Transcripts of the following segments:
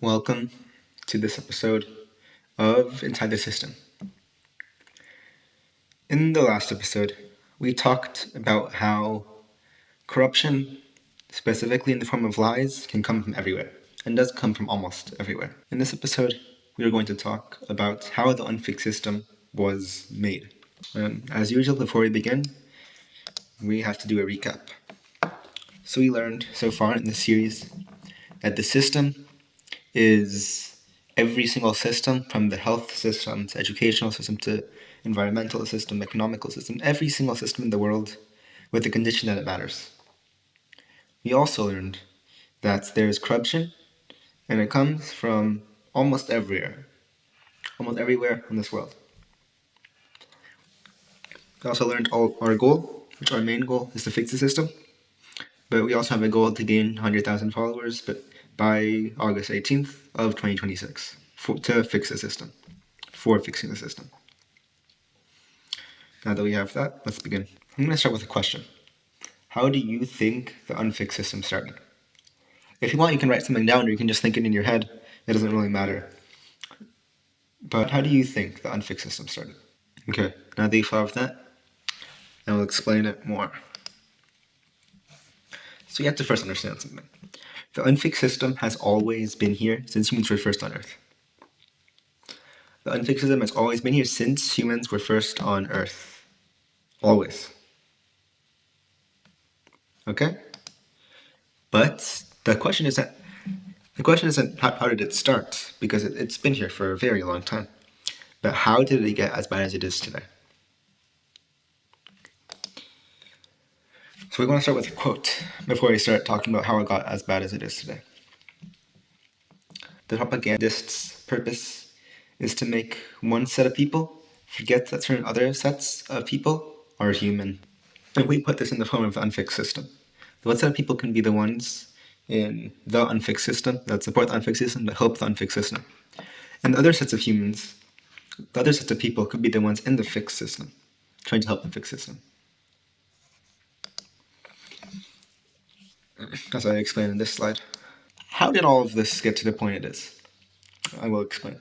Welcome to this episode of Inside the System. In the last episode, we talked about how corruption, specifically in the form of lies, can come from everywhere, and does come from almost everywhere. In this episode, we are going to talk about how the unfixed system was made. As usual, before we begin, we have to do a recap. So we learned so far in this series that the system is every single system, from the health system to educational system to environmental system, economical system, every single system in the world with the condition that it matters. We also learned that there is corruption and it comes from almost everywhere in this world. We also learned our goal, which our main goal is to fix the system, but we also have a goal to gain 100,000 followers by August 18th of 2026 to fix the system, for fixing the system. Now that we have that, let's begin. I'm going to start with a question. How do you think the unfixed system started? If you want, you can write something down, or you can just think it in your head. It doesn't really matter. But how do you think the unfixed system started? Okay, now that you've thought of that, I will explain it more. So you have to first understand something. The unfixed system has always been here since humans were first on Earth. The unfixed system has always been here since humans were first on Earth. Always. Okay? But the question isn't how did it start, because it's been here for a very long time. But how did it get as bad as it is today? So we want to start with a quote before we start talking about how it got as bad as it is today. The propagandist's purpose is to make one set of people forget that certain other sets of people are human. And we put this in the form of the unfixed system. The one set of people can be the ones in the unfixed system that support the unfixed system, that help the unfixed system. And the other sets of humans, the other sets of people could be the ones in the fixed system, trying to help the fixed system. As I explained in this slide. How did all of this get to the point it is? I will explain.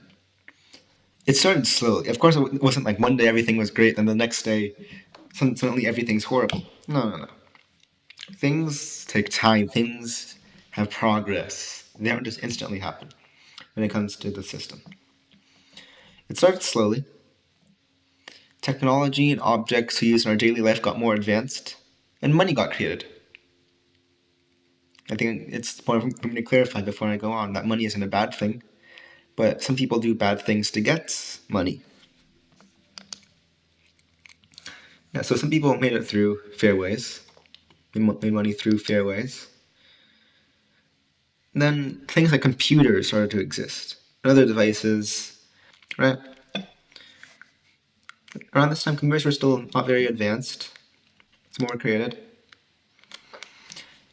It started slowly. Of course, it wasn't like one day everything was great, and the next day suddenly everything's horrible. No. Things take time. Things have progress. They don't just instantly happen when it comes to the system. It started slowly. Technology and objects we use in our daily life got more advanced, and money got created. I think it's important for me to clarify before I go on that money isn't a bad thing, but some people do bad things to get money. Yeah, so some people made it through fair ways, made money through fair ways. And then things like computers started to exist, and other devices, right? Around this time, computers were still not very advanced. Some more were created.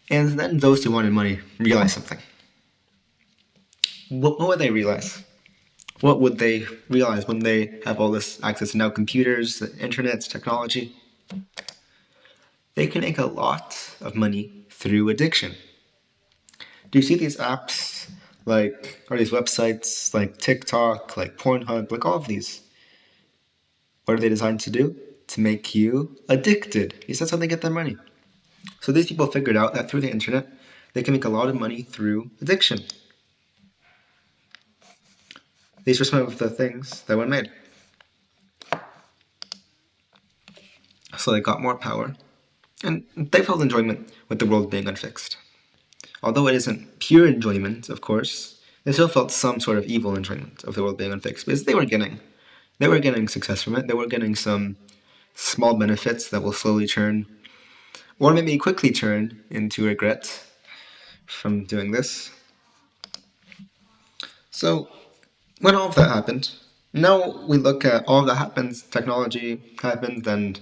And then those who wanted money realized something. What would they realize? What would they realize when they have all this access to now computers, the internet, technology? They can make a lot of money through addiction. Do you see these apps, or these websites like TikTok, like Pornhub, like all of these? What are they designed to do? To make you addicted. Because that's how they get their money. So these people figured out that through the internet, they can make a lot of money through addiction. These were some of the things that were made. So they got more power, and they felt enjoyment with the world being unfixed. Although it isn't pure enjoyment, of course, they still felt some sort of evil enjoyment of the world being unfixed, because they were getting success from it. They were getting some small benefits that will slowly turn, or maybe quickly turn, into regret from doing this. So when all of that happened, now we look at all of that happens, technology happened, and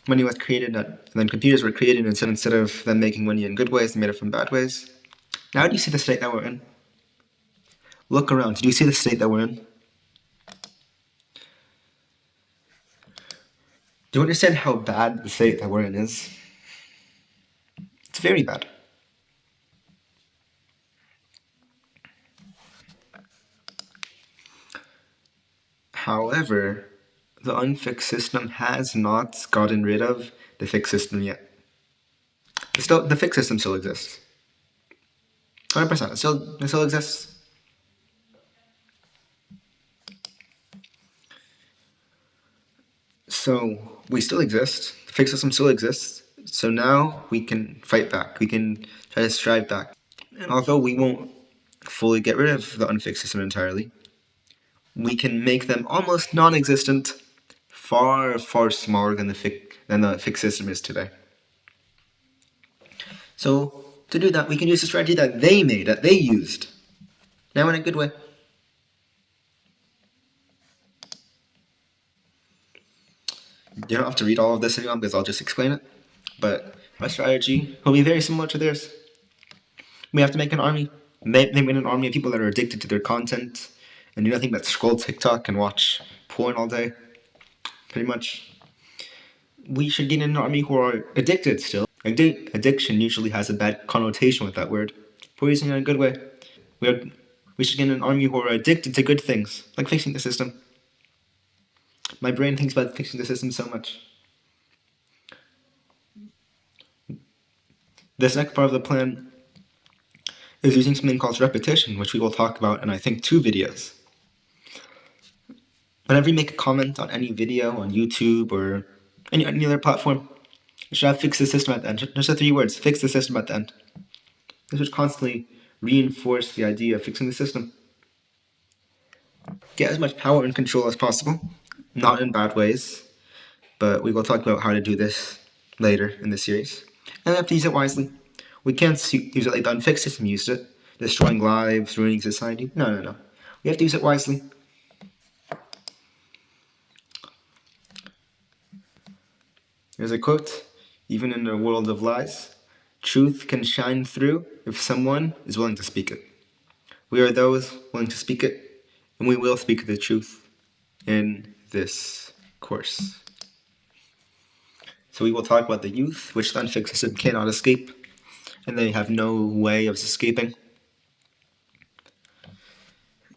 money was created, and then computers were created, and instead of them making money in good ways, they made it from bad ways. Now do you see the state that we're in? Look around. Do you see the state that we're in? Do you understand how bad the state that we're in is? It's very bad. However, the unfixed system has not gotten rid of the fixed system yet. The fixed system still exists. 100%. It still exists. So we still exist. The fixed system still exists. So now we can fight back. We can try to strive back. And although we won't fully get rid of the unfixed system entirely, we can make them almost non-existent, far, far smaller than the fixed system is today. So to do that, we can use the strategy that they made, that they used. Now in a good way. You don't have to read all of this anymore because I'll just explain it. But my strategy will be very similar to theirs. We have to make an army. They made an army of people that are addicted to their content and do nothing but scroll TikTok and watch porn all day. Pretty much. We should get an army who are addicted still. Addiction usually has a bad connotation with that word. We're using it in a good way. We should get an army who are addicted to good things, like fixing the system. My brain thinks about fixing the system so much. This next part of the plan is using something called repetition, which we will talk about in, I think, 2 videos. Whenever you make a comment on any video on YouTube or any other platform, you should have fix the system at the end. Just the 3 words, fix the system at the end. This would constantly reinforce the idea of fixing the system. Get as much power and control as possible, not in bad ways, but we will talk about how to do this later in the series. And we have to use it wisely. We can't use it like the unfixed system used it, destroying lives, ruining society. No. We have to use it wisely. There's a quote, even in a world of lies, truth can shine through if someone is willing to speak it. We are those willing to speak it, and we will speak the truth in this course. So we will talk about the youth, which the unfixed system cannot escape, and they have no way of escaping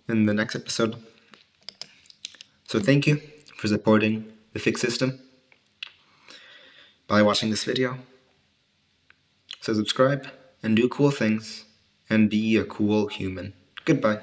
in the next episode. So thank you for supporting the fixed system by watching this video. So subscribe and do cool things and be a cool human. Goodbye.